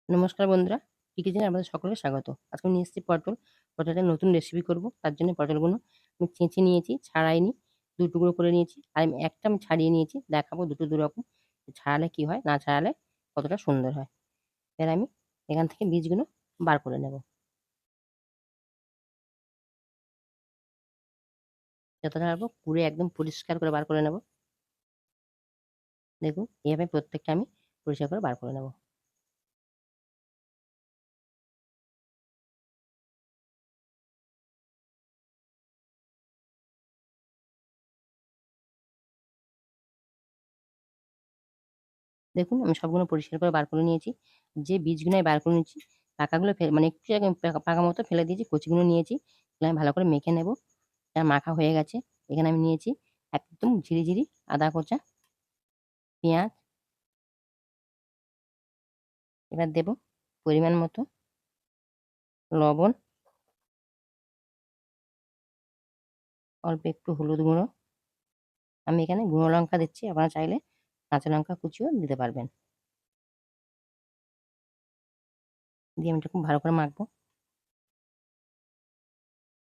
নমস্কার বন্ধুরা, কিচেনে আপনাদের সকলকে স্বাগত। আজকে আমি নিয়ে এসেছি পটল। পটলের নতুন রেসিপি করব। তার জন্য পটলগুলো আমি ছেঁচে নিয়েছি, ছাড়াইনি। ২ টুকরো করে নিয়েছি। আর একটা আমি ছাড়িয়ে নিয়েছি। দেখাবো দুটো দুরকম। ছাড়ালে কি হয়, না ছাড়ালে কতটা সুন্দর হয়। এবার আমি এখান থেকে বীজগুলো বার করে নেব। যতটা পারবো পুড়ে একদম পরিষ্কার করে বার করে নেব। দেখুন, এভাবে প্রত্যেকটা আমি পরিষ্কার করে বার করে নেব। দেখুন, আমি সবগুলো পরিষ্কার করে বার করে নিয়েছি। যে বীজগুলো আমি বার করে নিয়েছি, পাকাগুলো মানে একটু জায়গায় পাকা মতো ফেলে দিয়েছি, কচিগুলো নিয়েছি। এগুলো আমি ভালো করে মেখে নেব। মাখা হয়ে গেছে। এখানে আমি নিয়েছি একদম ঝিরি আদা কোচা, পেঁয়াজ। এবার দেব পরিমাণ মতো লবণ, অল্প একটু হলুদ গুঁড়ো। আমি এখানে গুঁড়ো লঙ্কা দিচ্ছি, আপনারা চাইলে কাঁচা লঙ্কা কুচিও দিতে পারবেন। দিয়ে আমি এটা খুব ভালো করে মাখবো।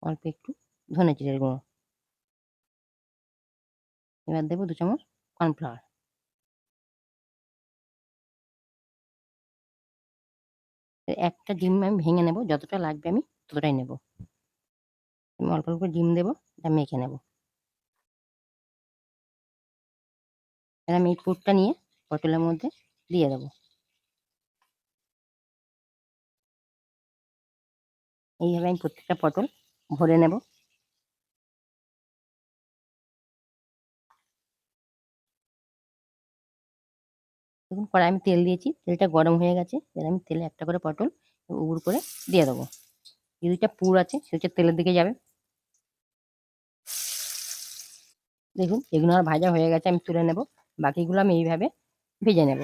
অল্প একটু ধনে জিরের গুঁড়ো। এবার দেবো ২ চামচ কর্নফ্লাওয়ার। একটা ডিম আমি ভেঙে নেব, যতটা লাগবে আমি ততটাই নেব। আমি অল্প ডিম দেবো, এটা মেখে নেব। এবার আমি এই পুরটা নিয়ে পটলের মধ্যে দিয়ে দেবো। এইভাবে আমি প্রত্যেকটা পটল ভরে নেব। দেখুন, কড়াই আমি তেল দিয়েছি, তেলটা গরম হয়ে গেছে। এবার আমি তেলে একটা করে পটল উবুড় করে দিয়ে দেবো। যে ২টা পুর আছে সেটা তেলের দিকে যাবে। দেখুন, এগুলো আমার ভাজা হয়ে গেছে, আমি তুলে নেব। বাকিগুলো আমি এইভাবে ভেজে নেব।